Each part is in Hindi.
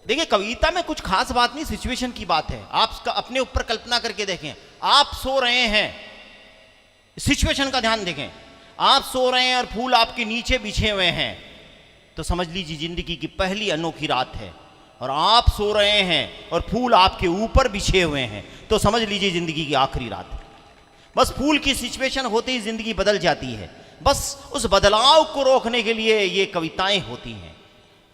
देखिए कविता में कुछ खास बात नहीं, सिचुएशन की बात है। आप अपने ऊपर कल्पना करके देखें, आप सो रहे हैं, सिचुएशन का ध्यान देखें, आप सो रहे हैं और फूल आपके नीचे बिछे हुए हैं, तो समझ लीजिए जिंदगी की पहली अनोखी रात है। और आप सो रहे हैं और फूल आपके ऊपर बिछे हुए हैं, तो समझ लीजिए जिंदगी की आखिरी रात है। बस फूल की सिचुएशन होते ही जिंदगी बदल जाती है। बस उस बदलाव को रोकने के लिए ये कविताएं होती हैं।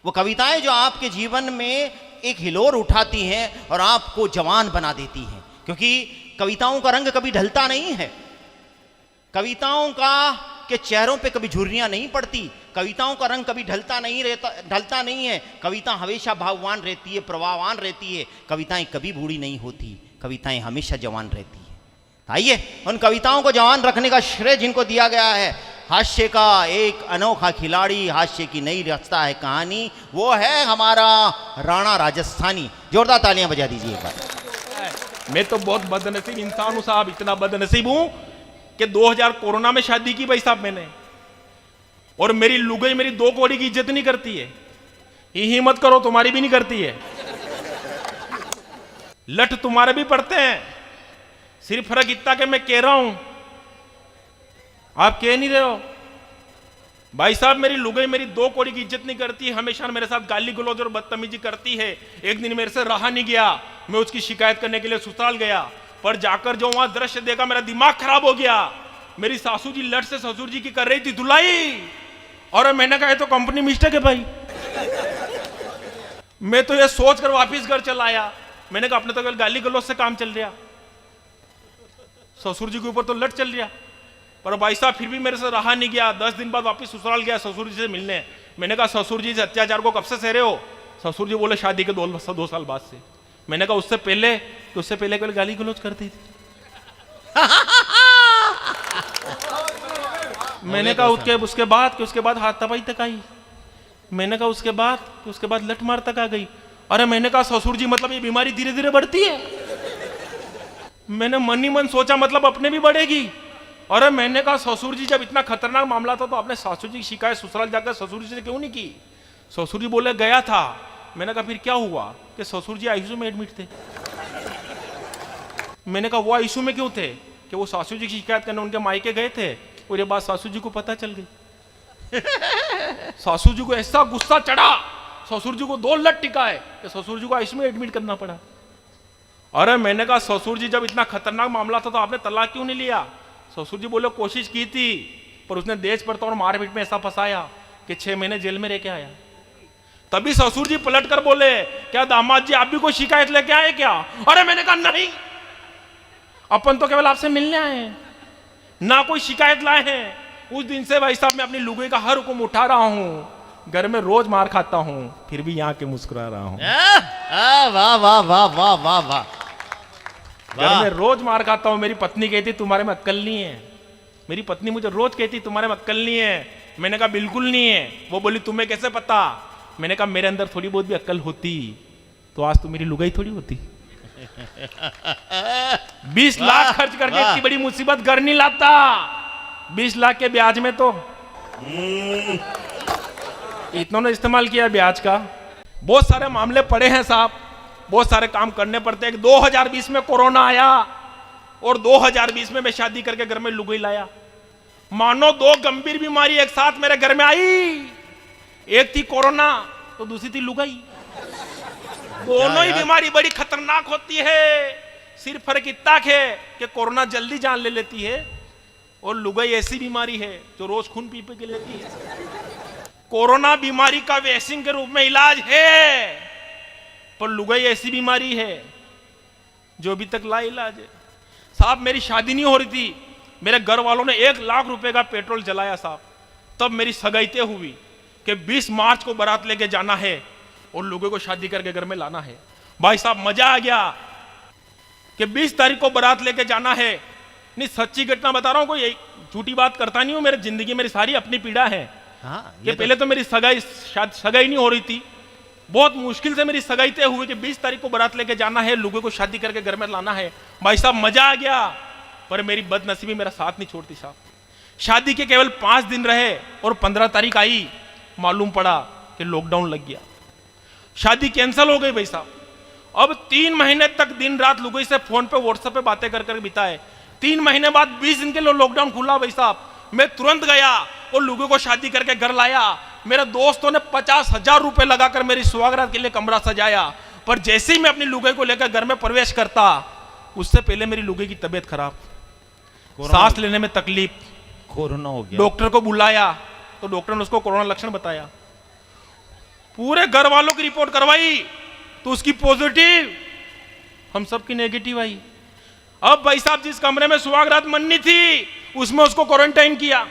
वो कविताएं जो आपके जीवन में एक हिलोर उठाती हैं और आपको जवान बना देती हैं, क्योंकि कविताओं का रंग कभी ढलता नहीं है। कविताओं के चेहरों पे कभी झुर्रियां नहीं पड़ती, कविताओं का रंग कभी ढलता नहीं है। कविता हमेशा भाववान रहती है, प्रवाहवान रहती है। कविताएं कभी बूढ़ी नहीं होती, कविताएं हमेशा जवान रहती है। आइए उन कविताओं को जवान रखने का श्रेय जिनको दिया गया है, हास्य का एक अनोखा खिलाड़ी, हास्य की नई रचता है कहानी, वो है हमारा राणा राजस्थानी। जोरदार तालियां बजा दीजिए एक बार। मैं तो बहुत बदनसीब इंसान हूं साहब, इतना बदनसीब हूं कि 2000 कोरोना में शादी की भाई साहब मैंने, और मेरी लुगाई मेरी 2 कौड़ी की इज्जत नहीं करती है। ये हिम्मत करो तुम्हारी भी नहीं करती है। लठ तुम्हारे भी पड़ते हैं, सिर्फ फर्क इतना कि मैं कह रहा हूं, आप कह नहीं रहे हो। भाई साहब मेरी लुगाई मेरी 2 कौड़ी की इज्जत नहीं करती, हमेशा मेरे साथ गाली गलौज और बदतमीजी करती है। एक दिन मेरे से रहा नहीं गया, मैं उसकी शिकायत करने के लिए ससुराल गया, पर जाकर जो वहां दृश्य देखा मेरा दिमाग खराब हो गया। मेरी सासू जी लट से ससुर जी की कर रही थी धुलाई, और मैंने कहा तो कंपनी मिस्टेक है भाई। मैं तो ये सोचकर वापिस घर चला आया। मैंने कहा अपने तो गाली गलौज से काम चल रहा, ससुर जी के ऊपर तो लट चल रहा। पर भाई साहब फिर भी मेरे से रहा नहीं गया। 10 दिन बाद वापस ससुराल गया ससुर जी से मिलने। मैंने कहा ससुर जी इस अत्याचार को कब से सह रहे हो? ससुर जी बोले शादी के 2 साल बाद से। मैंने कहा उससे पहले तो उससे पहले केवल गाली गलौज करती थी। मैंने कहा उसके बाद हाथ तबाही तक आई। मैंने कहा उसके बाद लठ मार तक आ गई। अरे मैंने कहा ससुर जी मतलब ये बीमारी धीरे धीरे बढ़ती है। मैंने मन ही मन सोचा मतलब अपने भी बढ़ेगी। और मैंने कहा ससुर जी जब इतना खतरनाक मामला था तो आपने सासू जी की शिकायत ससुराल जाकर ससुर जी से क्यों नहीं की? ससुर जी बोले गया था। मैंने कहा फिर क्या हुआ? कि ससुर जी आईसीयू में एडमिट थे। मैंने कहा वो आईसीयू में क्यों थे? कि वो सासू जी की शिकायत करने उनके मायके गए थे, और ये बात सासू जी को पता चल गई। सासू जी को ऐसा गुस्सा चढ़ा, ससुर जी को 2 लट टिकाए कि ससुर जी को आईसीयू में एडमिट करना पड़ा। अरे मैंने कहा ससुर जी जब इतना खतरनाक मामला था तो आपने तलाक क्यों नहीं लिया? ससुर जी बोले कोशिश की थी, पर उसने देश पर और मारपीट में ऐसा फंसाया कि 6 महीने जेल में रह के आया। तभी ससुर जी पलट कर बोले क्या दामाद जी आप भी कोई शिकायत लेके आए क्या? अरे मैंने कहा नहीं, अपन तो केवल आपसे मिलने आए हैं, ना कोई शिकायत लाए हैं। उस दिन से भाई साहब मैं अपनी लुगाई का हर हुक्म उठा रहा हूं। घर में रोज मार खाता हूं, फिर भी यहाँ के मुस्कुरा रहा हूं। वाह वाह वाह वाह वाह वाह। घर में रोज मार खाता हूं। मेरी पत्नी कहती तुम्हारे में अक्ल नहीं है। मेरी पत्नी मुझे रोज कहती तुम्हारे में अक्ल नहीं है। मैंने कहा बिल्कुल नहीं है। वो बोली तुम्हें कैसे पता? मैंने कहा मेरे अंदर थोड़ी बहुत भी अक्ल होती तो आज तो मेरी लुगाई थोड़ी होती। 20 लाख खर्च करके इतनी बड़ी मुसीबत घर नहीं लाता। 20 लाख के ब्याज में तो इतना ने इस्तेमाल किया ब्याज का। बहुत सारे मामले पड़े हैं साहब, बहुत सारे काम करने पड़ते हैं। 2020 में कोरोना आया और 2020 में मैं शादी करके घर में लुगाई लाया। मानो 2 गंभीर बीमारी एक साथ मेरे घर में आई। एक थी कोरोना तो दूसरी थी लुगाई। दोनों ही बीमारी बड़ी खतरनाक होती है। सिर्फ फर्क इतना है कि कोरोना जल्दी जान ले लेती है और लुगाई ऐसी बीमारी है जो रोज खून पी के लेती है। कोरोना बीमारी का वैक्सीन के रूप में इलाज है, पर लुगाई ऐसी बीमारी है जो अभी तक लाइलाज है। साहब मेरी शादी नहीं हो रही थी, मेरे घर वालों ने 1 लाख रुपए का पेट्रोल जलाया साहब। तब मेरी सगाई तय हुई कि 20 मार्च को बारात लेके जाना है और लोगों को शादी करके घर में लाना है। भाई साहब मजा आ गया कि 20 तारीख को बारात लेके जाना है। नहीं सच्ची घटना बता रहा हूं, कोई झूठी बात करता नहीं हूं। मेरी जिंदगी मेरी सारी अपनी पीड़ा है। कि पहले तो मेरी सगाई नहीं हो रही थी। बहुत मुश्किल से मेरी सगाई तय हुई कि 20 तारीख को बारात लेके जाना है, लोगों को शादी करके घर में लाना है। भाई साहब मजा आ गया, पर मेरी बदनसीबी मेरा साथ नहीं छोड़ती साहब। शादी के केवल 5 दिन रहे और 15 तारीख आई, मालूम पड़ा कि लॉकडाउन लग गया। शादी कैंसिल हो गई भाई साहब। अब 3 महीने तक दिन रात लुगाई से फोन पे व्हाट्सएप पे बातें कर कर बिताए। 3 महीने बाद 20 दिन के लिए लॉकडाउन खुला भाई साहब, मैं तुरंत गया और लुगाई को शादी करके घर लाया। मेरे दोस्तों ने 50,000 रुपए लगाकर मेरी सुहागरात के लिए कमरा सजाया, पर जैसे ही मैं अपनी लुगाई को लेकर घर में प्रवेश करता, उससे पहले मेरी लुगाई की तबीयत खराब, सांस लेने में तकलीफ, कोरोना हो गया। डॉक्टर को बुलाया तो डॉक्टर ने उसको कोरोना लक्षण बताया। पूरे घर वालों की रिपोर्ट करवाई तो उसकी पॉजिटिव, हम सबकी नेगेटिव आई। अब भाई साहब जिस कमरे में सुहागरात मननी थी उसमें उसको क्वारंटाइन किया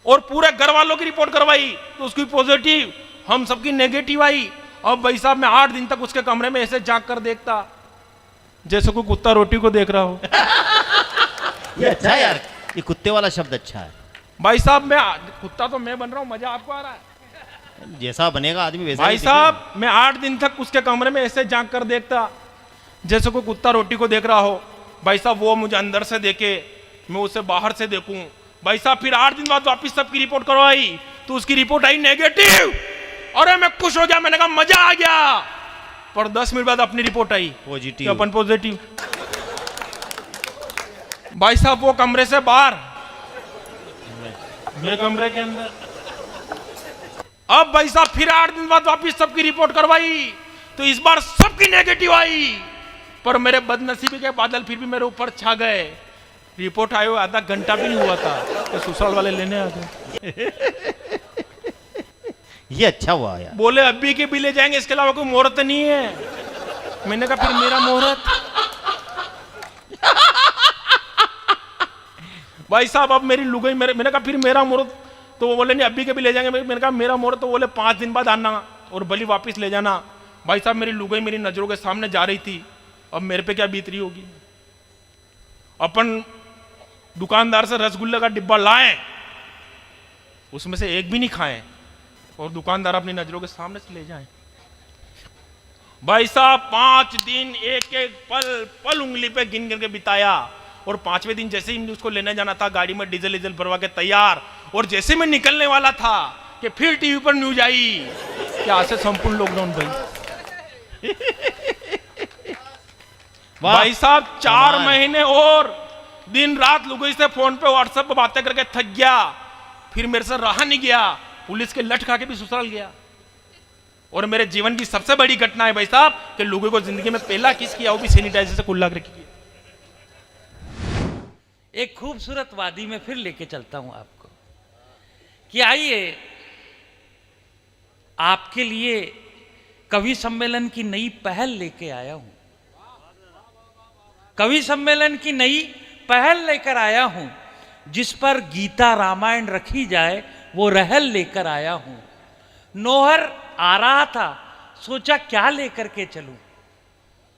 और पूरे घर वालों की रिपोर्ट करवाई तो उसकी पॉजिटिव, हम सबकी नेगेटिव आई। अब भाई साहब मैं 8 दिन तक उसके कमरे में ऐसे झांक कर देखता जैसे कोई कुत्ता रोटी को देख रहा हो। ये अच्छा है यार, ये कुत्ते वाला शब्द अच्छा है। भाई साहब मैं कुत्ता तो मैं बन रहा हूं, मजा आपको आ रहा है? जैसा बनेगा आदमी वैसा भाई ही दिखेगा। साहब मैं 8 दिन तक उसके कमरे में ऐसे झांक कर देखता जैसे कोई कुत्ता रोटी को देख रहा हो। भाई साहब वो मुझे अंदर से देखे, मैं उसे बाहर से देखूं। भाई साहब फिर 8 दिन बाद वापस सबकी रिपोर्ट करवाई तो उसकी रिपोर्ट आई नेगेटिव। अरे मैं खुश हो गया, मैंने कहा मजा आ गया। पर 10 मिनट बाद अपनी रिपोर्ट आई पॉजिटिव, अपन पॉजिटिव। भाई साहब वो कमरे से बाहर, मैं कमरे के अंदर। अब भाई साहब फिर 8 दिन बाद वापस सबकी रिपोर्ट करवाई तो इस बार सबकी नेगेटिव आई, पर मेरे बदनसीबी के बादल फिर भी मेरे ऊपर छा गए। रिपोर्ट आए हुए आधा घंटा भी नहीं हुआ था तो ससुराल वाले लेने आ गए। ये अच्छा हुआ यार। बोले अभी के भी ले जाएंगे, इसके अलावा कोई मुहूर्त नहीं है। मैंने कहा फिर मेरा मुहूर्त। भाई साहब अब मेरी लुगाई मैंने कहा फिर मेरा मुहूर्त, तो वो बोले नहीं अभी के भी ले जाएंगे। मैंने कहा मेरा मुहूर्त, तो बोले 5 दिन बाद आना और बलि वापस ले जाना। भाई साहब मेरी लुगाई मेरी नजरों के सामने जा रही थी, अब मेरे पे क्या बीत रही होगी। अपन दुकानदार से रसगुल्ले का डिब्बा लाए, उसमें से एक भी नहीं खाए और दुकानदार अपनी नजरों के सामने से ले जाए। भाई साहब 5 दिन एक एक पल पल उंगली पे गिन गिन के बिताया और 5वें दिन जैसे ही उसको लेने जाना था गाड़ी में डीजल भरवा के तैयार, और जैसे मैं निकलने वाला था कि फिर टीवी पर न्यूज आई कि आज से संपूर्ण लॉकडाउन भाई। भाई साहब 4 महीने और दिन रात लोगों से फोन पे व्हाट्सएप पे बातें करके थक गया, फिर मेरे से रहा नहीं गया, पुलिस के लठ खा के भी ससुराल गया। और मेरे जीवन की सबसे बड़ी घटना है भाई साहब कि लोगों को जिंदगी में पहला किस किया वो भी सैनिटाइजर से कुल्ला करके किया। एक खूबसूरत वादी में फिर लेके चलता हूं आपको कि आइए आपके लिए कवि सम्मेलन की नई पहल लेके आया हूं। कवि सम्मेलन की नई पहल लेकर आया हूं, जिस पर गीता रामायण रखी जाए वो रहल लेकर आया हूं। नोहर आ रहा था, सोचा क्या लेकर के चलूं।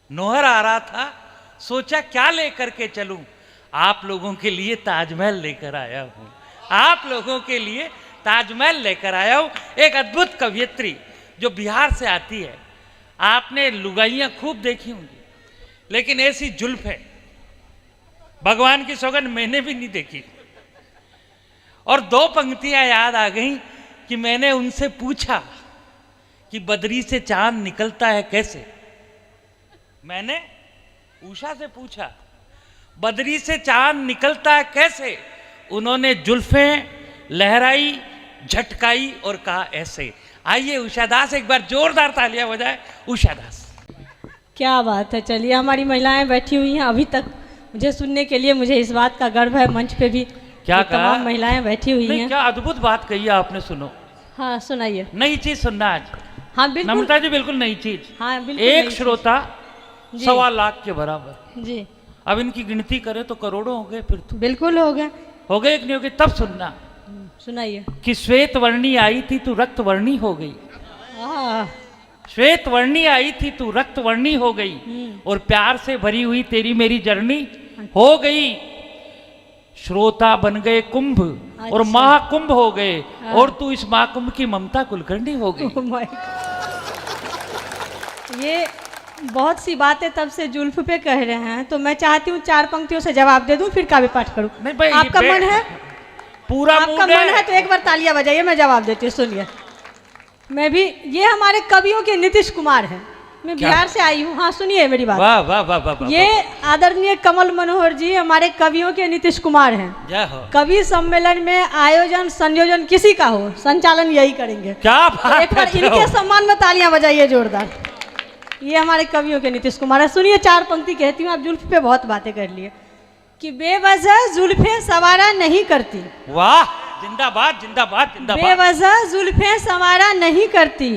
नोहर आ रहा था, सोचा क्या लेकर के चलूं। आप लोगों के लिए ताजमहल लेकर आया हूं। आप लोगों के लिए ताजमहल लेकर आया हूं। एक अद्भुत कवयित्री जो बिहार से आती है। आपने लुगाइयां खूब देखी होंगी, लेकिन ऐसी जुल्फ है भगवान की सौगंध मैंने भी नहीं देखी। और 2 पंक्तियां याद आ गई कि मैंने उनसे पूछा कि बदरी से चांद निकलता है कैसे। मैंने उषा से पूछा बदरी से चांद निकलता है कैसे। उन्होंने जुल्फें लहराई, झटकाई और कहा ऐसे। आइए उषा दास, एक बार जोरदार तालियां बजाए उषा दास। क्या बात है। चलिए हमारी महिलाएं बैठी हुई हैं अभी तक, मुझे सुनने के लिए मुझे इस बात का गर्व है। मंच पे भी क्या तमाम कहा? महिलाएं बैठी हुई हैं। क्या अद्भुत बात कही है आपने, सुनो। हाँ सुनाइए। नई चीज सुनना आज। हाँ बिल्कुल। नम्रता जी बिल्कुल नई चीज। हाँ बिल्कुल। एक नई चीज़। श्रोता जी। 1.25 लाख के बराबर। जी अब इनकी गिनती करें तो करोड़ों हो गए। फिर तो बिल्कुल हो गए। हो गए कि नहीं हो गए? तब सुनना सुनाइए। कि श्वेत वर्णी आई थी तू रक्त वर्णी हो गई। श्वेत वर्णी आई थी तू रक्त वर्णी हो गई, और प्यार से भरी हुई तेरी मेरी जर्नी हो गई। श्रोता बन गए कुंभ और महाकुंभ हो गए, और तू इस महाकुंभ की ममता कुलकर्णी हो गई। Oh my God। ये बहुत सी बातें तब से जुल्फ पे कह रहे हैं, तो मैं चाहती हूँ 4 पंक्तियों से जवाब दे दूं, फिर काव्य पाठ करूं। नहीं भाई, आपका मन है? पूरा आपका मन है तो एक बार तालियां बजाइए, मैं जवाब देती हूँ। सुनिए मैं भी, ये हमारे कवियों के नीतीश कुमार हैं। मैं क्या? बिहार से आई हूँ। हाँ सुनिए मेरी बात। वाह वाह वाह वाह वाह, ये आदरणीय कमल मनोहर जी हमारे कवियों के नीतीश कुमार हैं। जय हो। कवि सम्मेलन में आयोजन संयोजन किसी का हो, संचालन यही करेंगे। क्या बात एक बार है, इनके सम्मान में तालियां बजाइए जोरदार। ये हमारे कवियों के नीतीश कुमार है। सुनिए 4 पंक्ति कहती हूँ, आप जुल्फ पे बहुत बातें कर लिए। कि बेवजह जुल्फे सवारा नहीं करती, वाह, जिंदाबाद जिंदाबाद जिंदाबाद। बेवजह जुल्फे सवारा नहीं करती,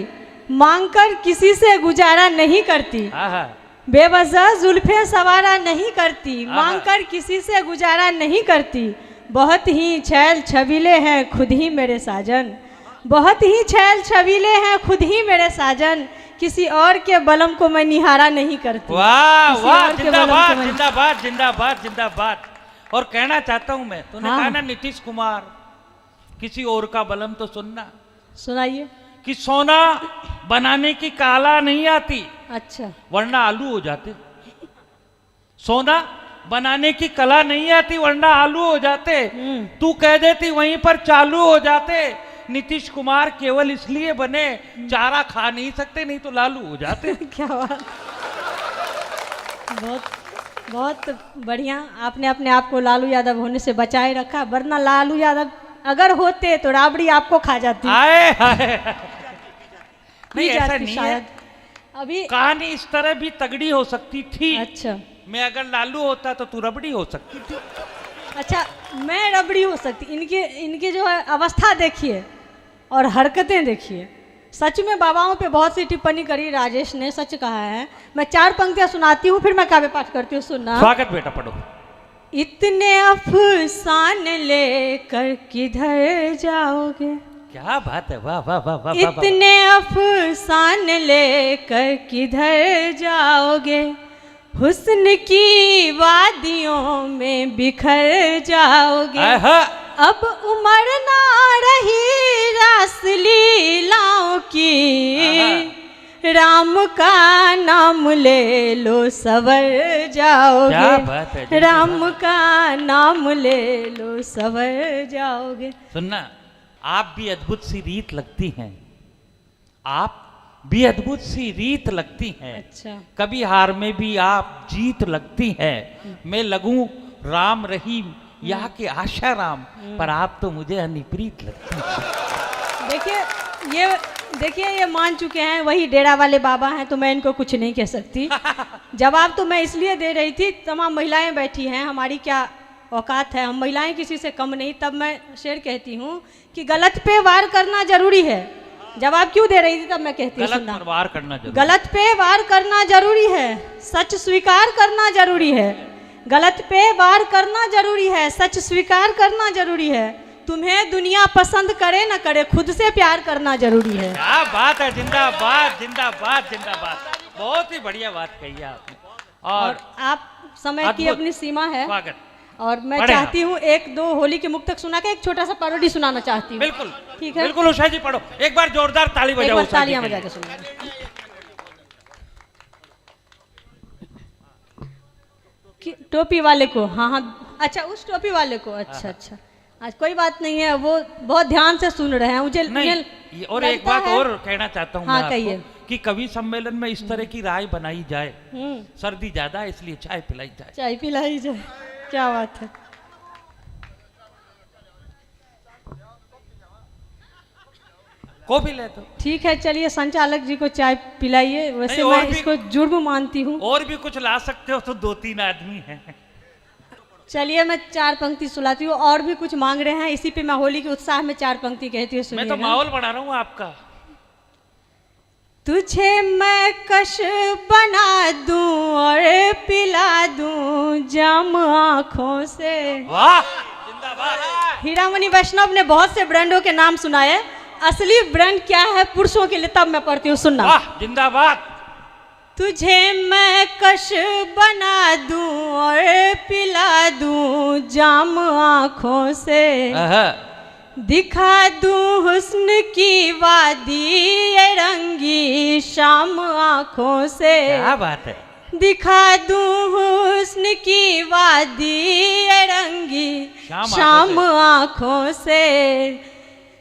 मांगकर किसी से गुजारा नहीं करती। आहा, बेवजह जुल्फे सवारा नहीं करती, आहा। मांगकर किसी से गुजारा नहीं करती। बहुत ही छैल छबीले हैं खुद ही मेरे साजन, बहुत ही छैल छबीले हैं खुद ही मेरे साजन। किसी और के बलम को मैं निहारा नहीं करती। वाह किसी वाह, और के बलम को जिंदाबाद मैं- जिंदाबाद जिंदाबाद जिंदाबाद। और कहना चाहता हूं मैं, तूने हाँ। कहा ना नीतीश कुमार, किसी और का बलम तो सुनना, सुनाइए। कि सोना बनाने की काला नहीं आती, अच्छा, वरना आलू हो जाते। सोना बनाने की कला नहीं आती, वरना आलू हो जाते। तू कह देती वहीं पर चालू हो जाते। नीतीश कुमार केवल इसलिए बने, चारा खा नहीं सकते, नहीं तो लालू हो जाते। क्या बात। बहुत बहुत बढ़िया। आपने अपने आप को लालू यादव होने से बचाए रखा, वरना लालू यादव अगर होते तो राबड़ी आपको खा जाती। आए हाय। नहीं पी ऐसा जाती नहीं शायद। है, अभी कहानी इस तरह भी तगड़ी हो सकती थी। अच्छा मैं अगर लालू होता तो तू रबड़ी हो सकती थी। अच्छा, मैं रबड़ी हो सकती। इनकी जो है अवस्था देखिए और हरकतें देखिए। सच में बाबाओं पे बहुत सी टिप्पणी करी राजेश ने, सच कहा है। मैं 4 पंक्तियां सुनाती हूँ, फिर मैं काव्य पाठ करती हूँ, सुनना। स्वागत बेटा, पढ़ो। इतने अफसान लेकर किधर जाओगे, क्या बात है, वाह वाह वाह वाह वाह, वाह। इतने अफसान लेकर किधर जाओगे, हुस्न की वादियों में बिखर जाओगे। आहा, अब उम्र ना रही रास लीलाओं की, राम का नाम ले लो सवर जाओगे। क्या बात है, राम का नाम ले लो सवर जाओगे। सुनना, आप भी अद्भुत सी रीत लगती हैं, आप भी अद्भुत सी रीत लगती हैं। अच्छा, कभी हार में भी आप जीत लगती हैं। मैं लगूं राम रहीम, यहाँ के आशा राम, पर आप तो मुझे अनिप्रीत लगती हैं। देखिए ये मान चुके हैं, वही डेरा वाले बाबा हैं, तो मैं इनको कुछ नहीं कह सकती। जवाब तो मैं इसलिए दे रही थी, तमाम महिलाएं बैठी हैं, हमारी क्या औकात है, हम महिलाएं किसी से कम नहीं। तब मैं शेर कहती हूँ कि गलत पे वार करना जरूरी है। जवाब क्यों दे रही थी, तब मैं कहती हूँ गलत सुनना। पर वार करना जरूरी। गलत पे वार करना जरूरी है, सच स्वीकार करना जरूरी है। गलत पे वार करना जरूरी है, सच स्वीकार करना जरूरी है। तुम्हें दुनिया पसंद करे न करे, खुद से प्यार करना जरूरी है। क्या बात है, जिंदाबाद जिंदाबाद जिंदाबाद। बहुत ही बढ़िया बात कही है आपने। और आप समय की अद्भुत। अपनी सीमा है, स्वागत। और मैं पढ़े चाहती हूँ 1-2 होली के मुक्तक सुना के एक छोटा सा पैरोडी सुनाना चाहती हूँ। बिल्कुल ठीक है, बिल्कुल। उषा जी पढ़ो, एक बार जोरदार ताली एक बजाओ। बार उषा जी तालियां के बजा लिए। के सुनिए। टोपी वाले को, हाँ हाँ, अच्छा उस टोपी वाले को, अच्छा अच्छा, आज कोई बात नहीं है, वो बहुत ध्यान से सुन रहे हैं। मुझे नहीं, और एक लगता बात है- और कहना चाहता हूँ हाँ, मैं कहिए। आपको, कि कवि सम्मेलन में इस तरह की राय बनाई जाए। हम्म, सर्दी ज्यादा है, इसलिए चाय पिलाई जाए। चाय पिलाई जाए, क्या बात है। कॉफी ले तो। ठीक है, चलिए संचालक जी को चाय पिलाइए। वैसे नहीं, और मैं भी- इसको जुर्म मानती हूँ। और भी कुछ ला सकते हो तो 2-3 आदमी हैं। चलिए मैं 4 पंक्ति सुनाती हूँ, और भी कुछ मांग रहे हैं, इसी पे मैं होली के उत्साह में 4 पंक्ति कहती हूँ, मैं तो सुनिएगा। माहौल बना रहा हूँ आपका। तुझे मैं कश बना दूं और पिला दूं जाम आँखों से। वाह, जिंदाबाद। हीरामणि वैष्णव ने बहुत से ब्रांडों के नाम सुनाए, असली ब्रांड क्या है पुरुषों के लिए, तब मैं पढ़ती हूँ, सुनना। वाह, जिंदाबाद। तुझे मैं कश बना दूं और पिला दूं जाम आँखों से, आहा, दिखा दूं हुस्न की वादी ये रंगी शाम आँखों से। क्या बात है। दिखा दूं हुस्न की वादी ये रंगी शाम शाम आँखों से।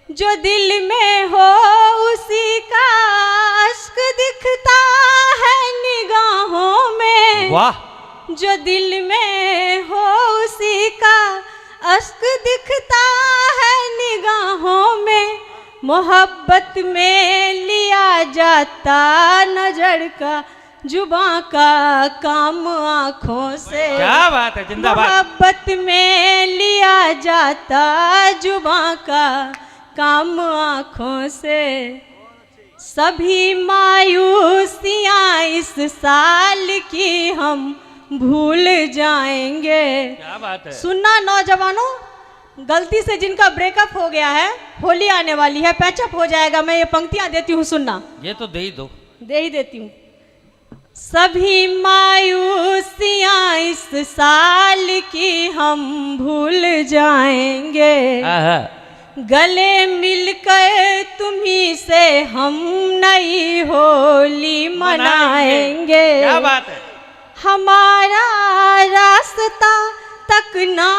जो दिल में हो उसी का अश्क दिखता है निगाहों में। वाह, जो दिल में हो उसी का अश्क दिखता है निगाहों में। मोहब्बत में लिया जाता नजर का जुबां का काम आँखों से। क्या बात है, जिंदाबाद। मोहब्बत में लिया जाता जुबां का काम आँखों से। सभी मायूसियाँ इस साल की हम भूल जाएंगे। क्या बात है। सुनना नौजवानों, गलती से जिनका ब्रेकअप हो गया है, होली आने वाली है, पैचअप हो जाएगा, मैं ये पंक्तियां देती हूँ, सुनना। ये तो दे ही दो। दे ही देती हूँ। सभी मायूसियाँ इस साल की हम भूल जाएंगे। आहा। गले मिलकर तुम्ही से हम नई होली मनाएंगे। क्या बात है। हमारा रास्ता तकना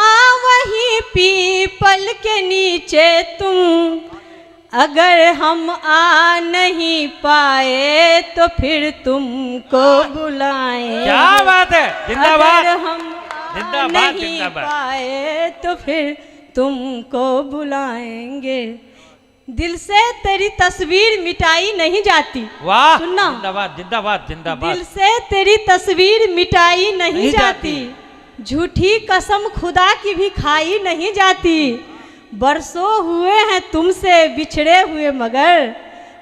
वही पीपल के नीचे तुम। अगर हम आ नहीं पाए तो फिर तुमको बुलाएं। क्या बात है, जिंदाबाद। अगर हम आ जिंदाबाद, नहीं जिंदाबाद। पाए तो फिर तुमको बुलाएंगे। दिल से तेरी तस्वीर मिटाई नहीं जाती। वाह, सुनना। जिंदाबाद जिंदाबाद जिंदाबाद। दिल से तेरी तस्वीर मिटाई नहीं जाती। झूठी कसम खुदा की भी खाई नहीं जाती। बरसों हुए हैं तुमसे बिछड़े हुए मगर,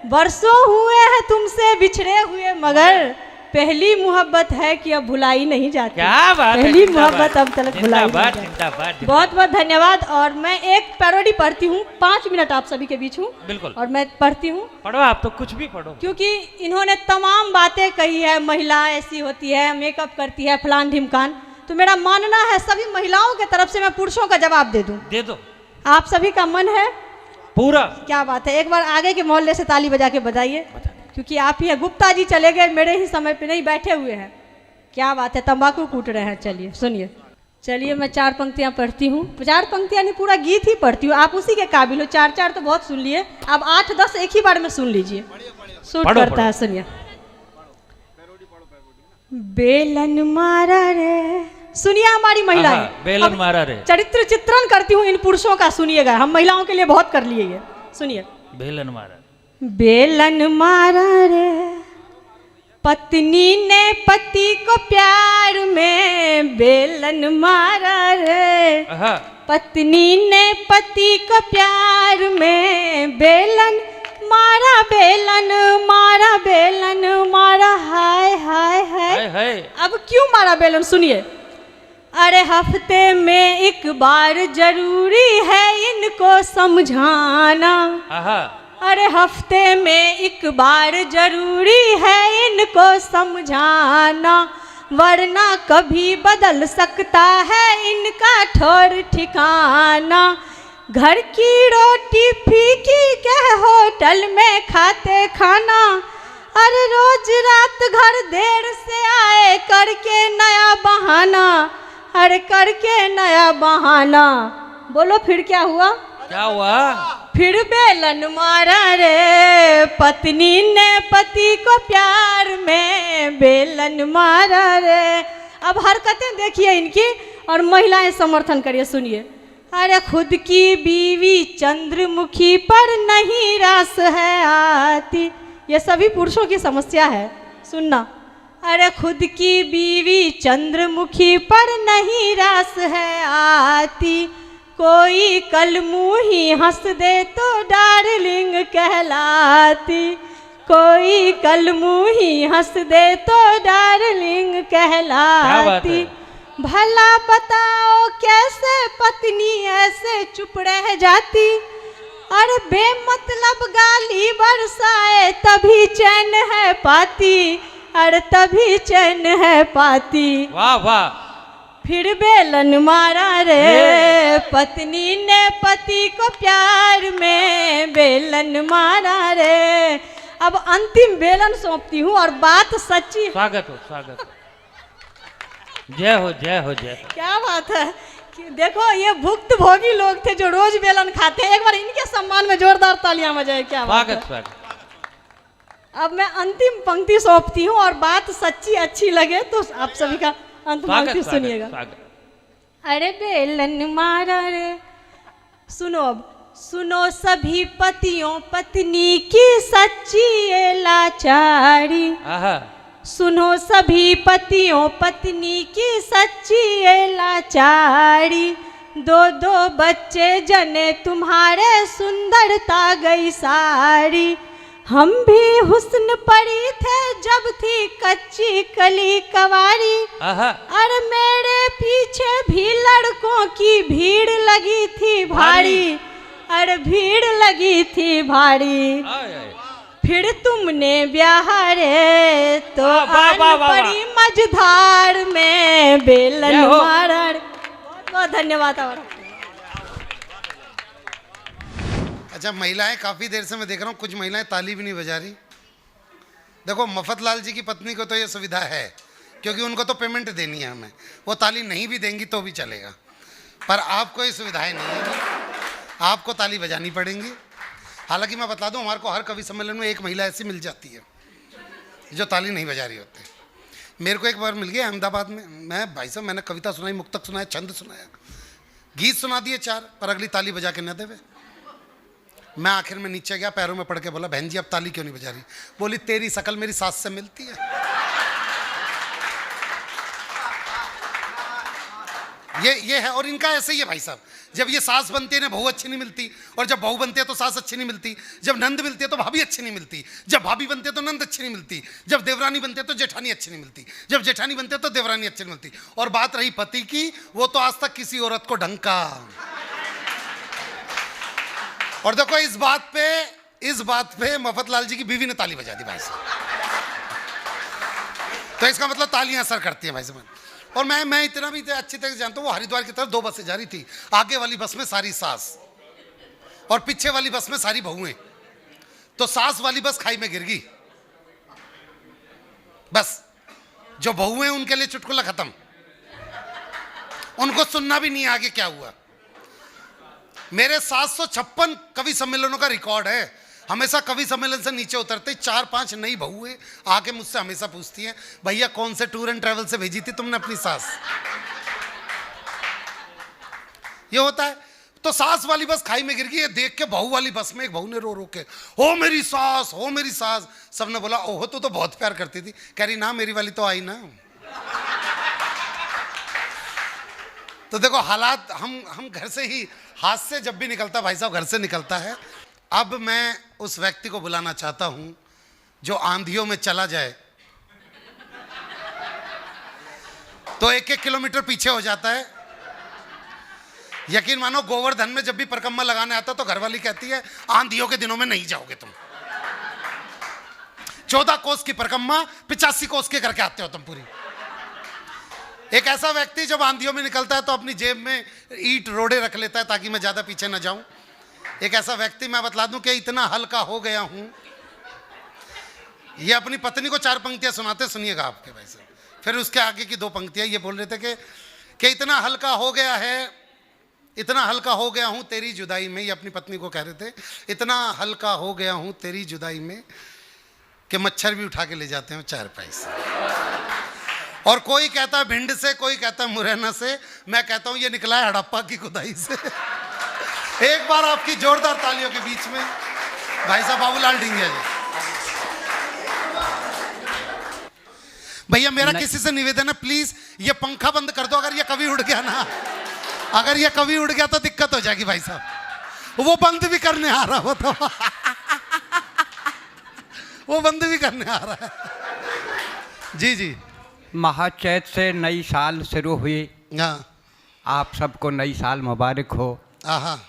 बरसों हुए हैं तुमसे बिछड़े हुए मगर, पहली मोहब्बत है कि अब भुलाई नहीं जाती। क्या बात है, पहली जिंदाबाद। मोहब्बत अब तक भुलाई नहीं जिंदाबाद जाती। जिंदाबाद। बहुत बहुत धन्यवाद। और मैं एक पैरोडी पढ़ती हूँ, 5 मिनट आप सभी के बीच हूँ। बिल्कुल। और मैं पढ़ती हूँ पढ़ो, आप तो कुछ भी पढ़ो। क्योंकि इन्होंने तमाम बातें कही है। महिला ऐसी होती है, मेकअप करती है, फलान ढिमकान। तो मेरा मानना है सभी महिलाओं के तरफ से मैं पुरुषों का जवाब दे दूं। दे दो। आप सभी का मन है? पूरा। क्या बात है। एक बार आगे के मोहल्ले से ताली बजा के बताइए, क्योंकि आप ही है। गुप्ता जी चले गए, मेरे ही समय पे नहीं, बैठे हुए हैं। क्या बात है, तंबाकू कूट रहे हैं। चलिए सुनिए। चलिए मैं 4 पंक्तियां पढ़ती हूँ। 4 पंक्तियां नहीं, पूरा गीत ही पढ़ती हूँ। आप उसी के काबिल हो। 4 तो बहुत सुन लिए, अब 8-10 एक ही बार में सुन लीजिए। सूट पढ़ो, करता पढ़ो। है। सुनिए। बेलन मारा रे, सुनिए हमारी महिलाएं। बेलन अब मारा रे। चरित्र चित्रण करती हूँ इन पुरुषों का, सुनिएगा। हम महिलाओं के लिए बहुत कर लिए ये, सुनिए। बेलन मारा। बेलन मारा रे, पत्नी ने पति को प्यार में बेलन मारा रे। आहा। पत्नी ने पति को प्यार में बेलन मारा, बेलन मारा, बेलन मारा। हाय हाय हाय। हाय हाय। अब क्यों मारा बेलन, सुनिए। अरे हफ्ते में एक बार जरूरी है इनको समझाना। आहा। अरे हफ्ते में एक बार जरूरी है इनको समझाना, वरना कभी बदल सकता है इनका ठौर ठिकाना। घर की रोटी फीकी के होटल में खाते खाना। अरे रोज रात घर देर से आए करके नया बहाना। अरे करके नया बहाना। बोलो फिर क्या हुआ? क्या हुआ? फिर बेलन मारा रे, पत्नी ने पति को प्यार में बेलन मारा रे। अब हरकतें देखिए इनकी और महिलाएं समर्थन करिए, सुनिए। अरे खुद की बीवी चंद्रमुखी पर नहीं रास है आती। ये सभी पुरुषों की समस्या है, सुनना। अरे खुद की बीवी चंद्रमुखी पर नहीं रास है आती। कोई कल मुँह ही हंस दे तो डार्लिंग कहलाती। कोई कल मुँह ही हंस दे तो डार्लिंग कहलाती। भला बताओ कैसे पत्नी ऐसे चुप रह जाती। अरे बेमतलब गाली बरसाए तभी चैन है पाती। अरे तभी चैन है पाती। वाह वाह। फिर बेलन मारा रे, पत्नी ने पति को प्यार में बेलन मारा रे। अब अंतिम बेलन सौंपती हूँ और बात सच्ची। स्वागत हो, स्वागत हो। जय हो, जय हो, जय हो। क्या बात है, देखो ये भुक्तभोगी लोग थे जो रोज बेलन खाते हैं, एक बार इनके सम्मान में जोरदार तालियां बजाए। क्या बात है। स्वागत स्वागत। अब मैं अंतिम पंक्ति सौंपती हूँ और बात सच्ची अच्छी लगे तो आप सभी का अंत पंक्ति सुनिएगा। अरे बेलन मारा रे, सुनो अब, सुनो सभी पतियों पत्नी की सच्ची ये लाचारी, सुनो सभी पतियों पत्नी की सच्ची ये लाचारी, दो दो बच्चे जने तुम्हारे सुंदरता गई सारी, हम भी हुस्न परी थे जब थी कच्ची कली कवारी, अरे मेरे पीछे भी लड़कों की भीड़ लगी थी भारी, अरे भीड़ लगी थी भारी, फिर तुमने ब्याह रे तो आन पड़ी मझधार में बेलन मारा। बहुत बहुत धन्यवाद। अच्छा, महिलाएं काफ़ी देर से मैं देख रहा हूँ कुछ महिलाएं ताली भी नहीं बजा रही। देखो मफतलाल जी की पत्नी को तो ये सुविधा है क्योंकि उनको तो पेमेंट देनी है हमें, वो ताली नहीं भी देंगी तो भी चलेगा, पर आपको ये सुविधाएं नहीं है, आपको ताली बजानी पड़ेंगी। हालांकि मैं बता दूं, हमारे को हर कवि सम्मेलन में एक महिला ऐसी मिल जाती है जो ताली नहीं बजा रही होती। मेरे को एक बार मिल गया अहमदाबाद में, मैं भाई साहब मैंने कविता सुनाई, मुक्तक सुनाया, छंद सुनाया, गीत सुना दिए 4, पर अगली ताली बजा के न देवे। मैं आखिर में नीचे गया, पैरों में पड़ के बोला, बहन जी अब ताली क्यों नहीं बजा रही? बोली तेरी शकल मेरी सास से मिलती है। ये है, और इनका ऐसे ही है भाई साहब, जब ये सास बनती है ना बहू अच्छी नहीं मिलती, और जब बहू बनती है तो सास अच्छी नहीं मिलती, जब नंद मिलती है तो भाभी अच्छी नहीं मिलती, जब भाभी बनती है तो नंद अच्छी नहीं मिलती, जब देवरानी बनती है तो जेठानी अच्छी नहीं मिलती, जब जेठानी बनती है तो देवरानी अच्छी नहीं मिलती। और बात रही पति की, वो तो आज तक किसी औरत को ढंग का। और देखो इस बात पे मफतलाल जी की बीवी ने ताली बजा दी भाई साहब, तो इसका मतलब तालियां असर करती हैं भाई साहब। और मैं इतना भी अच्छी तरह से जानता हूँ, वो हरिद्वार की तरफ 2 बसें जा रही थी, आगे वाली बस में सारी सास और पीछे वाली बस में सारी बहुएं, तो सास वाली बस खाई में गिर गई, बस जो बहुएं उनके लिए चुटकुला खत्म, उनको सुनना भी नहीं आगे क्या हुआ। मेरे 756 कवि सम्मेलनों का रिकॉर्ड है, हमेशा कवि सम्मेलन से नीचे उतरते 4-5 नई बहुएं आके मुझसे हमेशा पूछती हैं, भैया कौन से टूर एंड ट्रैवल से भेजी थी तुमने अपनी सास? ये होता है। तो सास वाली बस खाई में गिर गई, देख के बहू वाली बस में एक बहू ने रो रो के, हो मेरी सास, हो मेरी सास। सबने बोला ओहो तो बहुत प्यार करती थी। कह रही ना मेरी वाली तो आई ना। तो देखो हालात, हम घर से ही, हाथ से जब भी निकलता भाई साहब घर से निकलता है। अब मैं उस व्यक्ति को बुलाना चाहता हूं जो आंधियों में चला जाए तो 1-1 किलोमीटर पीछे हो जाता है। यकीन मानो गोवर्धन में जब भी परिक्रमा लगाने आता तो घरवाली कहती है आंधियों के दिनों में नहीं जाओगे तुम, 14 कोस की परिक्रमा 85 कोस के करके आते हो तुम पूरी। एक ऐसा व्यक्ति जब आंधियों में निकलता है तो अपनी जेब में ईंट रोड़े रख लेता है ताकि मैं ज्यादा पीछे न जाऊं। एक ऐसा व्यक्ति मैं बतला दूं कि इतना हल्का हो गया हूं, ये अपनी पत्नी को 4 पंक्तियां सुनाते, सुनिएगा आपके भाई साहब। फिर उसके आगे की 2 पंक्तियां ये बोल रहे थे कि इतना हल्का हो गया है, इतना हल्का हो गया हूं तेरी जुदाई में। ये अपनी पत्नी को कह रहे थे, इतना हल्का हो गया हूं तेरी जुदाई में कि मच्छर भी उठा के ले जाते हैं 4 पैसे। और कोई कहता है भिंड से, कोई कहता है मुरैना से, मैं कहता हूं ये निकला है हड़प्पा की खुदाई से। एक बार आपकी जोरदार तालियों के बीच में भाई साहब बाबूलाल ढिंगिया जी। भैया मेरा किसी से निवेदन है, प्लीज ये पंखा बंद कर दो। अगर ये कभी उड़ गया ना, अगर ये कभी उड़ गया तो दिक्कत हो जाएगी भाई साहब। वो बंद भी करने आ रहा हो तो वो बंद भी करने आ रहा है। जी जी। महाचैत से नई साल शुरू हुई, हाँ आप सबको नई साल मुबारक हो। हाँ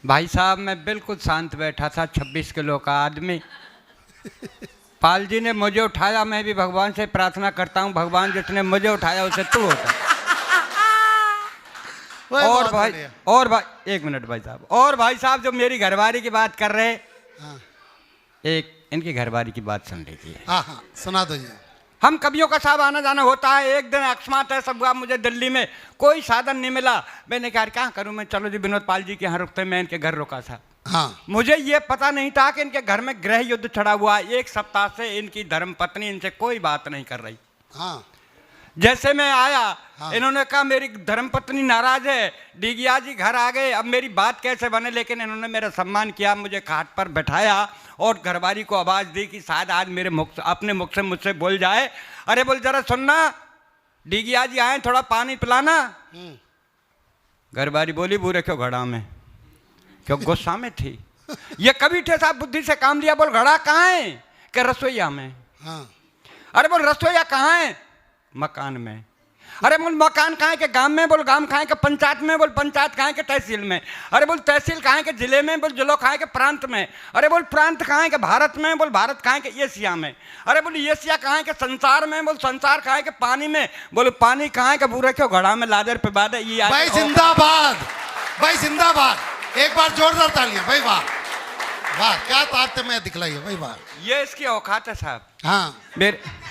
भाई साहब मैं बिल्कुल शांत बैठा था, 26 किलो का आदमी। पाल जी ने मुझे उठाया, मैं भी भगवान से प्रार्थना करता हूँ भगवान जिसने मुझे उठाया उसे तू उठा। और भाई 1 मिनट भाई साहब, और भाई साहब जो मेरी घरवाली की बात कर रहे, हाँ एक इनकी घरवाली की बात सुन लीजिए। हाँ सुना दो जी। हम कवियों का साहब आना जाना होता है। एक दिन अकस्मात है सब हुआ, मुझे दिल्ली में कोई साधन नहीं मिला। मैंने कहा क्या करूं मैं, चलो जी विनोद पाल जी के यहाँ रुकते, मैं इनके घर रुका था। हाँ मुझे ये पता नहीं था कि इनके घर में गृह युद्ध छड़ा हुआ। एक सप्ताह से इनकी धर्मपत्नी इनसे कोई बात नहीं कर रही। हाँ जैसे मैं आया, हाँ। इन्होंने कहा मेरी धर्मपत्नी नाराज है, डीगिया जी घर आ गए, अब मेरी बात कैसे बने। लेकिन इन्होंने मेरा सम्मान किया, मुझे खाट पर बैठाया और घरवाली को आवाज दी कि शायद आज मेरे मुख अपने मुख से मुझसे बोल जाए। अरे बोल जरा सुनना, डीगिया जी आए, थोड़ा पानी पिलाना। घरवाली बोली बूढ़े क्यों घड़ा में, क्यों गुस्सा में थी। ये कभी थे साहब बुद्धि से काम लिया। बोल घड़ा कहाँ है, क्या रसोईया में। हाँ अरे बोल रसोईया कहाँ है, मकान में। अरे बोल मकान कहाँ है के गांव में, बोल गांव कहाँ है के पंचायत में, बोल पंचायत कहाँ है के तहसील में। अरे बोल तहसील कहाँ है के जिले में, बोल जिलो कहाँ है के प्रांत में। अरे बोल प्रांत कहाँ है के भारत में, बोल भारत कहाँ है के एशिया में। अरे बोल एशिया कहाँ है के संसार में, बोल संसार कहाँ है के पानी में। बोल पानी कहाँ है के बूढ़े क्यों घड़ा में लादर पे बादे। ये भाई जिंदाबाद, भाई जिंदाबाद, एक बार जोरदार तालियां भाई। वाह वाह, क्या ताकत में दिखलाई है भाई, वाह। ये इसकी औकात है साहब। हाँ मेरे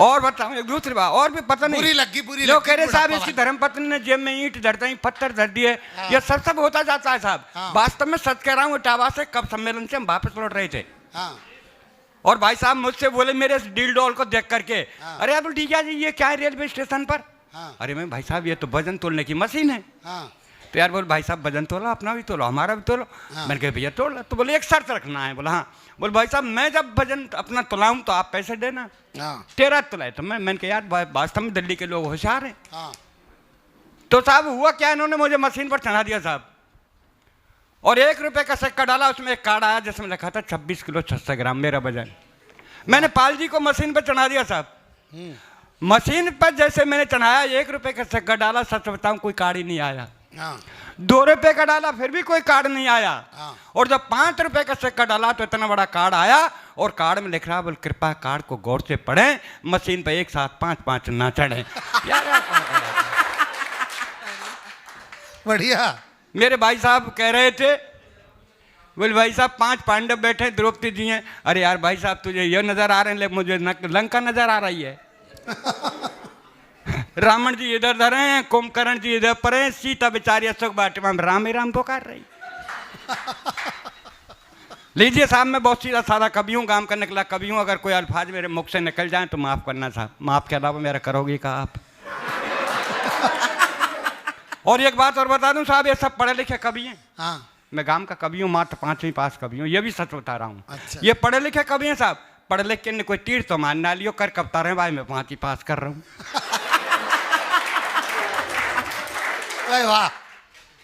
और बताऊं एक दूसरी बात और भी पता नहीं बुरी लगी, बुरी जो लगी, कह रहे साहब बुढ़ापा इसकी वाली। धर्मपत्नी ने जेब में ईंट धरता ही पत्थर धर दिए। हाँ। ये सब होता जाता है साहब। हाँ। वास्तव में सच कह रहा हूँ, इटावा से कब सम्मेलन से हम वापस लौट रहे थे हाँ और भाई साहब मुझसे बोले मेरे इस डील डॉल को देख करके, हाँ। अरे अब्दुल ठीक है जी ये क्या है रेलवे स्टेशन पर। हाँ। अरे मैं भाई साहब ये तो वजन तोलने की मशीन है। हाँ तो यार बोल भाई साहब वजन तोलो, अपना भी तोलो हमारा भी तोलो। हाँ। मैंने कहा भैया तोल। तो बोले एक शर्त रखना है। बोला हाँ। बोल भाई साहब मैं जब वजन अपना तोलाऊं तो आप पैसे देना। हाँ 13 तोलाए तो मैंने कहा यार वास्तव में दिल्ली के लोग होशियार हैं। हाँ तो साहब हुआ क्या, इन्होंने मुझे मशीन पर चढ़ा दिया साहब और 1 रुपए का सिक्का डाला, उसमें एक कार्ड आया जिसमें लिखा था 26 किलो 600 ग्राम मेरा वजन। मैंने पाल जी को मशीन पर चढ़ा दिया साहब। मशीन पर जैसे मैंने चढ़ाया 1 रुपए का सिक्का डाला, सच बताऊं कोई कार्ड ही नहीं आया। हाँ 2 रुपए का डाला फिर भी कोई कार्ड नहीं आया। हाँ। और जब 5 रुपए का सिक्का डाला तो इतना बड़ा कार्ड आया और कार्ड में लिख रहा बोल कृपया कार्ड को गौर से पढ़ें, मशीन पे एक साथ 5-5 ना चढ़े। बढ़िया। मेरे भाई साहब कह रहे थे, बोले भाई साहब 5 पांडव बैठे द्रौपदी जी हैं। अरे यार भाई साहब तुझे ये नजर आ रहे हैं, मुझे लंका नजर आ रही है। रावण जी इधर धरे हैं, कुंभकर्ण जी इधर पर हैं, सीता बेचारी अशोक वाटिका में राम ही राम पुकार रही। लीजिए साहब मैं बहुत सीधा साधा कवि हूँ, काम करने निकला कवि हूँ। अगर कोई अल्फाज मेरे मुख से निकल जाए तो माफ करना साहब, माफ के अलावा मेरा करोगे का आप। और एक बात और बता दूं साहब, ये सब पढ़े लिखे कवि हैं। हाँ मैं गांव का कवि हूँ, मात्र 5वीं पास कवि हूँ, ये भी सच बता रहा हूँ। अच्छा। ये पढ़े लिखे कवि हैं साहब, पढ़ लिख के कोई तीर तो मान ना लियो, कर कब रहे भाई मैं 5वीं पास कर रहा हूँ। भाई वाह।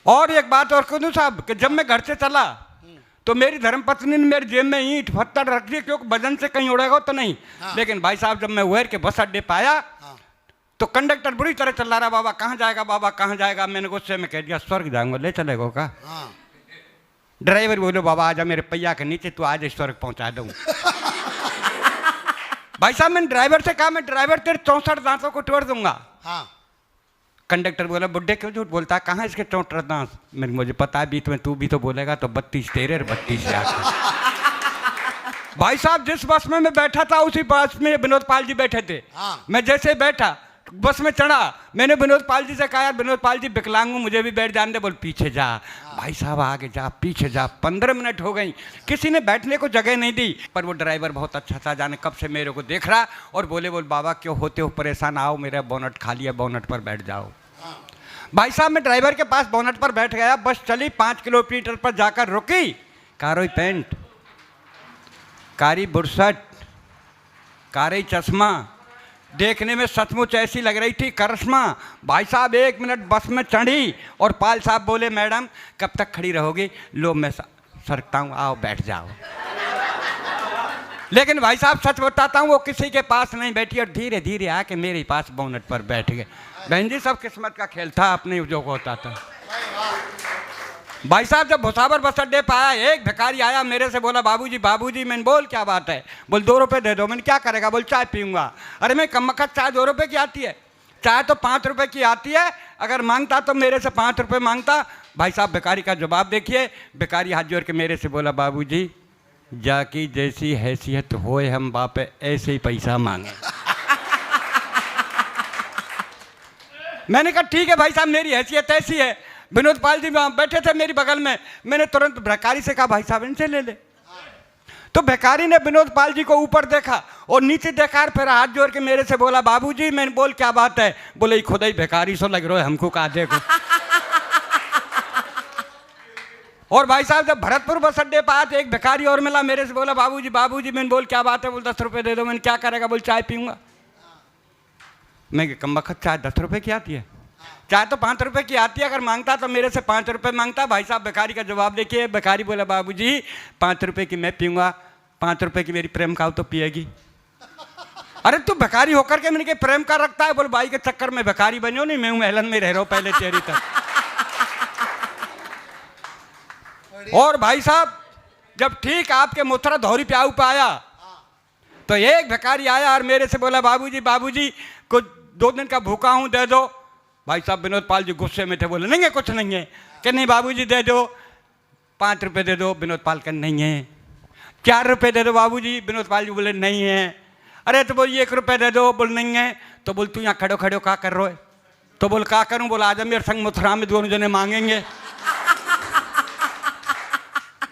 और एक बात और कह दूं साहब कि जब मैं घर से चला तो मेरी धर्मपत्नी ने मेरी जेब में ईंट पत्थर रख दिए क्योंकि वजन से कहीं उड़ेगा तो नहीं। हाँ। लेकिन भाई साहब जब मैं उहेर के बस अड्डे पाया हाँ तो कंडक्टर बुरी तरह चल रहा, बाबा कहाँ जाएगा, बाबा कहाँ जाएगा। मैंने गुस्से में कह दिया स्वर्ग जाऊंगा, ले चलेगा का। हाँ ड्राइवर बोलो बाबा आजा मेरे पहिया के नीचे, तू आज स्वर्ग पहुंचा दूँ। भाई साहब मैंने ड्राइवर से कहा मैं ड्राइवर तेरे 64 दांतों को तोड़ दूंगा। हाँ कंडक्टर बोला बुड्ढे क्यों झूठ बोलता है, कहाँ इसके 64 दांत। मुझे पता है बीच में तू भी तो बोलेगा तो 32 तेरे और 32 आके। भाई साहब जिस बस में मैं बैठा था उसी बस में विनोद पाल जी बैठे थे। हाँ। मैं जैसे बैठा बस में चढ़ा, मैंने विनोद पाल जी से कहा यार विनोद पाल जी विकलांग हूँ मुझे भी बैठ जाने दे। बोल पीछे जा। भाई साहब आगे जा पीछे जा, 15 मिनट हो गई, किसी ने बैठने को जगह नहीं दी। पर वो ड्राइवर बहुत अच्छा था, जाने कब से मेरे को देख रहा और बोले बोल बाबा क्यों होते हो परेशान, आओ मेरा बोनट खाली है, बोनट पर बैठ जाओ। भाई साहब मैं ड्राइवर के पास बोनट पर बैठ गया, बस चली 5 किलोमीटर पर जाकर रुकी। कारोई पैंट, कारी बुरसट, कारी चश्मा, देखने में सचमुच ऐसी लग रही थी करिश्मा। भाई साहब 1 मिनट बस में चढ़ी और पाल साहब बोले मैडम कब तक खड़ी रहोगी। लो मैं सरकता हूँ, आओ बैठ जाओ। लेकिन भाई साहब सच बताता हूँ वो किसी के पास नहीं बैठी और धीरे धीरे आके मेरे पास बोनट पर बैठ गए। बहन जी सब किस्मत का खेल था, अपने जो होता था। भाई साहब जब भुसावर बस अड्डे पे आया एक भिखारी आया मेरे से बोला बाबूजी। मैंने बोल क्या बात है। बोल 2 रुपए दे दो। मैंने क्या करेगा। बोल चाय पीऊंगा। अरे मैं कमबख्त चाय 2 रुपए की आती है, चाय तो 5 रुपए की आती है, अगर मांगता तो मेरे से 5 रुपए मांगता। भाई साहब भिखारी का जवाब देखिए, भिखारी हाथ जोड़ के मेरे से बोला बाबूजी जाकी जैसी हैसियत होए हम बापे ऐसे ही पैसा मांगे। मैंने कहा ठीक है भाई साहब, मेरी हैसियत ऐसी है। विनोद पाल जी वहाँ बैठे थे मेरी बगल में, मैंने तुरंत भिखारी से कहा भाई साहब इनसे ले ले। तो भिखारी ने विनोद पाल जी को ऊपर देखा और नीचे देखा, फिर हाथ जोड़ के मेरे से बोला बाबूजी। मैंने बोल क्या बात है? बोले खुदा ही भिखारी सो लग रहा है हमको, कहा देखो। और भाई साहब जब भरतपुर बस अड्डे पर आते एक भिखारी और मिला, मेरे से बोला बाबूजी बाबूजी। मैंने बोल क्या बात है? बोल 10 रुपये दे दो। मैंने क्या करेगा? बोल चाय पीऊंगा। मैं कम वक्त चाय 10 रुपये की आती है? चाय तो 5 रुपये की आती है। अगर मांगता तो मेरे से 5 रुपये मांगता। भाई साहब भिखारी का जवाब देखिए। भिखारी बोला बाबूजी 5 रुपये की मैं पीऊंगा, 5 रुपये की मेरी प्रेम का तो पिएगी। अरे तू भिखारी होकर के मैंने प्रेम का रखता है? बोल भाई के चक्कर में भिखारी बनो नहीं, मैं हूँ महलन में रह रहा हूँ पहले चेरी तक। और भाई साहब जब ठीक आपके मुथरा धौरी प्याऊ पे आया तो एक भिखारी आया और मेरे से बोला बाबूजी बाबूजी कुछ 2 दिन का भूखा हूँ दे दो। भाई साहब विनोद पाल जी गुस्से में थे, बोले नहीं है कुछ नहीं है। कि नहीं बाबूजी दे दो। 5 रुपये दे दो। विनोद पाल का नहीं है। 4 रुपये दे दो बाबूजी। विनोद पाल जी बोले नहीं है। अरे तो बोल 1 रुपये दे दो। बोल नहीं है। तो बोल तू यहाँ खड़ो खड़ो क्या कर रहे हो? तो बोल क्या करूँ? बोला आजम मेरे संग मथुरा में दोनों जने मांगेंगे।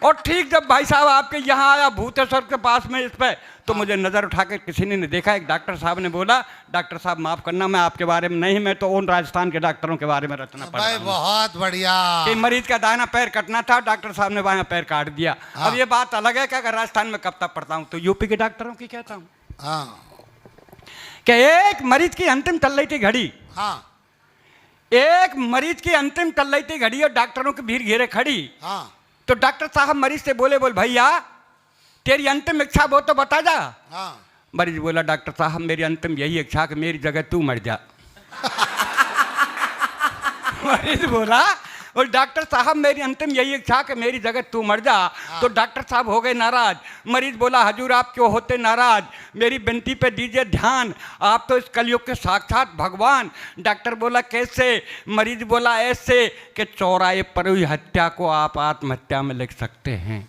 और ठीक जब भाई साहब आपके यहाँ आया भूतेश्वर के पास में इस पे, तो मुझे नज़र उठा के किसी ने नहीं देखा। एक डॉक्टर साहब ने बोला डॉक्टर साहब माफ़ करना, मैं आपके बारे में नहीं, मैं तो उन राजस्थान के डॉक्टरों के बारे में रचना पढ़ रहा हूं। बहुत बढ़िया। कि मरीज का दाहिना पैर कटना था, डॉक्टर साहब ने बायां पैर काट दिया। अब ये बात अलग है कि अगर राजस्थान में कब तक पढ़ता हूँ तो यूपी के डॉक्टरों की कहता हूँ कि एक मरीज की अंतिम चल रही थी घड़ी। एक मरीज की अंतिम चल रही थी घड़ी और डॉक्टरों की भीड़ घेरे खड़ी। तो डॉक्टर साहब मरीज से बोले बोल भैया तेरी अंतिम इच्छा वो तो बता जा। मरीज बोला डॉक्टर साहब मेरी अंतिम यही इच्छा कि मेरी जगह तू मर जा। मरीज बोला और डॉक्टर साहब मेरी अंतिम यही इच्छा कि मेरी जगह तू मर जा। तो डॉक्टर साहब हो गए नाराज। मरीज बोला हजूर आप क्यों होते नाराज? मेरी विनती पे दीजिए ध्यान, आप तो इस कलयुग के साक्षात भगवान। डॉक्टर बोला कैसे? मरीज बोला ऐसे कि चौराहे पर हुई हत्या को आप आत्महत्या में लिख सकते हैं।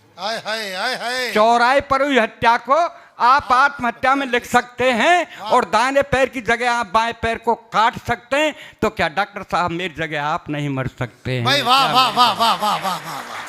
चौराहे पर हुई हत्या को आप आत्महत्या में लिख सकते हैं और दाहिने पैर की जगह आप बाएं पैर को काट सकते हैं। तो क्या डॉक्टर साहब मेरी जगह आप नहीं मर सकते हैं? भाई वाह वाह वाह वाह वाह वाह वाह।